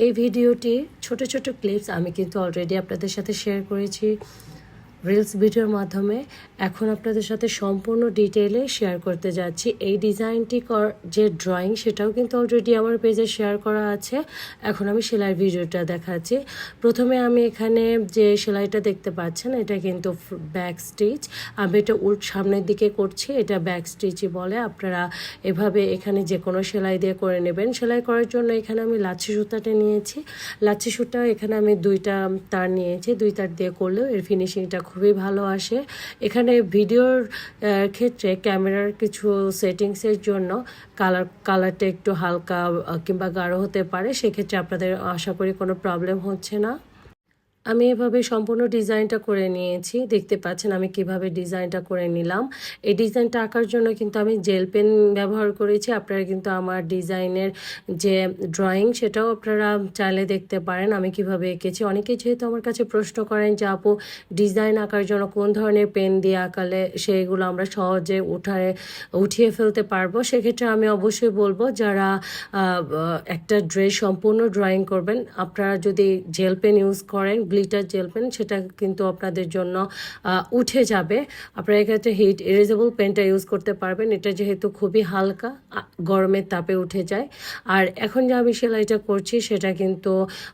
এই ভিডিওটি ছোট ছোট ক্লিপস আমি কিন্তু অলরেডি আপনাদের সাথে শেয়ার করেছি রিলস ভিডিওর মাধ্যমে। এখন আপনাদের সাথে সম্পূর্ণ ডিটেইলে শেয়ার করতে যাচ্ছি। এই ডিজাইনটি যে ড্রয়িং সেটাও কিন্তু অলরেডি আমার পেজে শেয়ার করা আছে। এখন আমি সেলাই ভিডিওটা দেখাচ্ছি। প্রথমে আমি এখানে যে সেলাইটা দেখতে পাচ্ছেন এটা কিন্তু ব্যাক স্টিচ। আমি এটা সামনের দিকে করছি, এটা ব্যাক স্টিচই বলে। আপনারা এভাবে এখানে যে কোনো সেলাই দিয়ে করে নেবেন। সেলাই করার জন্য এখানে আমি লাচ্ছি সুতাটা নিয়েছি। লাচ্ছি সুতা এখানে আমি 2টা তার নিয়েছি। 2 তার দিয়ে করলেও এর ফিনিশিংটা খুবই ভালো আসে। এখানে ভিডিওর ক্ষেত্রে ক্যামেরার কিছু সেটিংসের জন্য কালারটা একটু হালকা কিংবা গাঢ় হতে পারে, সেক্ষেত্রে আপনাদের আশা করি কোনো প্রবলেম হচ্ছে না। আমি এভাবে সম্পূর্ণ ডিজাইনটা করে নিয়েছি। দেখতে পাচ্ছেন আমি কিভাবে ডিজাইনটা করে নিলাম। এই ডিজাইনটা আঁকার জন্য কিন্তু আমি জেল পেন ব্যবহার করেছি। আপনারা কিন্তু আমার ডিজাইনের যে ড্রয়িং সেটাও আপনারা চাইলে দেখতে পারেন আমি কিভাবে এঁকেছি। অনেকেই যেহেতু আমার কাছে প্রশ্ন করেন যে আপু ডিজাইন আঁকার জন্য কোন ধরনের পেন দিয়ে আঁকালে সেইগুলো আমরা সহজে উঠিয়ে ফেলতে পারবো, সেক্ষেত্রে আমি অবশ্যই বলবো যারা একটা ড্রেস সম্পূর্ণ ড্রয়িং করবেন, আপনারা যদি জেল পেন ইউজ করেন, গ্লিটার জেল পেন, সেটা কিন্তু আপনাদের জন্য উঠে যাবে। আপনারা এক্ষেত্রে হিট ইরেজেবল পেনটা ইউজ করতে পারবেন। এটা যেহেতু খুবই হালকা, গরমের তাপে উঠে যায়। আর এখন যে আমি সেলাইটা করছি সেটা কিন্তু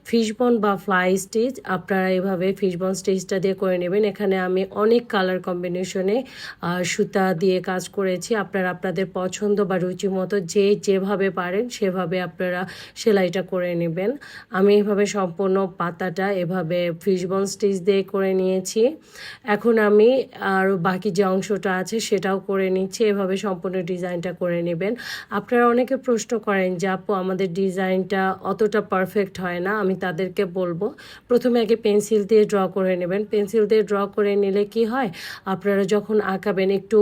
ফিশবোন বা ফ্লাই স্টিচ। আপনারা এভাবে ফিশবোন স্টিচটা দিয়ে করে নেবেন। এখানে আমি অনেক কালার কম্বিনেশনে সুতা দিয়ে কাজ করেছি। আপনারা আপনাদের পছন্দ বা রুচি মতো যেভাবে পারেন সেভাবে আপনারা সেলাইটা করে নেবেন। আমি এভাবে সম্পূর্ণ পাতাটা এভাবে ফিশবোন স্টিচ দিয়ে করে নিয়েছি। এখন আমি আরও বাকি যে অংশটা আছে সেটাও করে নিচ্ছি। এভাবে সম্পূর্ণ ডিজাইনটা করে নেবেন। আপনারা অনেকে প্রশ্ন করেন যে আপু আমাদের ডিজাইনটা অতটা পারফেক্ট হয় না। আমি তাদেরকে বলবো প্রথমে আগে পেন্সিল দিয়ে ড্র করে নেবেন। পেন্সিল দিয়ে ড্র করে নিলে কি হয়, আপনারা যখন আঁকাবেন একটু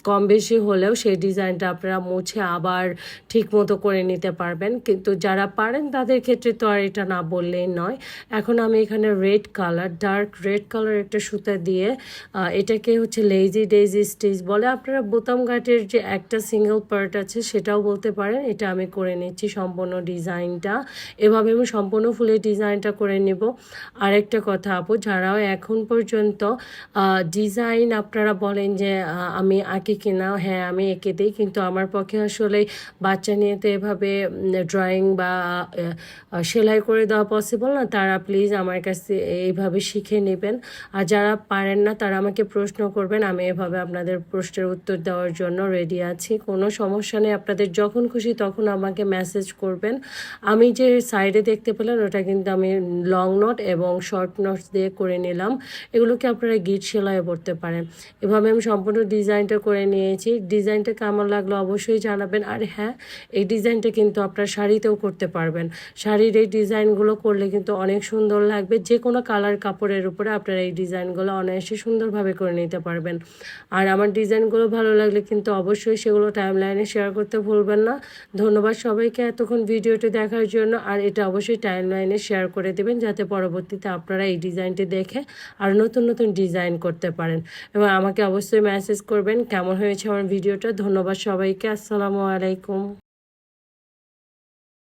কম বেশি হলেও সেই ডিজাইনটা আপনারা মুছে আবার ঠিক মতো করে নিতে পারবেন। কিন্তু যারা পারেন তাদের ক্ষেত্রে তো আর এটা না বললেই নয়। এখন আমি এখানে red colour, dark red colour একটা সুতা দিয়ে এটাকে হচ্ছে লেজি ডেজি স্টিচ বলে। আপনারা বোতাম ঘাটের যে একটা সিঙ্গেল পার্ট আছে সেটাও বলতে পারেন। এটা আমি করে নিচ্ছি সম্পূর্ণ ডিজাইনটা। এভাবে আমি সম্পূর্ণ ফুলের ডিজাইনটা করে নেব। আরেকটা কথা আপু, যারাও এখন পর্যন্ত ডিজাইন আপনারা বলেন যে আমি আঁকি কিনা, হ্যাঁ আমি এঁকে দিই, কিন্তু আমার পক্ষে আসলে বাচ্চা নিয়ে তো এভাবে ড্রয়িং বা সেলাই করে দেওয়া পসিবল না। তারা প্লিজ আমার কাছে এইভাবে শিখে নেবেন। আর যারা পারেন না তারা আমাকে প্রশ্ন করবেন, আমি এভাবে আপনাদের প্রশ্নের উত্তর দেওয়ার জন্য রেডি আছি। কোনো সমস্যা নেই, আপনাদের যখন খুশি তখন আমাকে মেসেজ করবেন। আমি যে সাইডে দেখতে পেলেন ওটা কিন্তু আমি লং নট এবং শর্ট নটস দিয়ে করে নিলাম। এগুলোকে আপনারা গিট সেলাই করতে পারেন। এভাবে আমি সম্পূর্ণ ডিজাইনটা করে নিয়েছি। ডিজাইনটা কেমন লাগলো অবশ্যই জানাবেন। আর হ্যাঁ, এই ডিজাইনটা কিন্তু আপনারা শাড়িতেও করতে পারবেন। শাড়ির এই ডিজাইনগুলো করলে কিন্তু অনেক সুন্দর লাগবে। যে কোনো কালার কাপড়ের উপরে আপনারা এই ডিজাইনগুলো অনায়াসে সুন্দরভাবে করে নিতে পারবেন। আর আমার ডিজাইনগুলো ভালো লাগলে কিন্তু অবশ্যই সেগুলো টাইমলাইনে শেয়ার করতে ভুলবেন না। ধন্যবাদ সবাইকে এতক্ষণ ভিডিওটি দেখার জন্য। আর এটা অবশ্যই টাইমলাইনে শেয়ার করে দেবেন যাতে পরবর্তীতে আপনারা এই ডিজাইনটি দেখে আর নতুন নতুন ডিজাইন করতে পারেন। এবং আমাকে অবশ্যই মেসেজ করবেন কেমন হয়েছে আমার ভিডিওটা। ধন্যবাদ সবাইকে। আসসালামু আলাইকুম।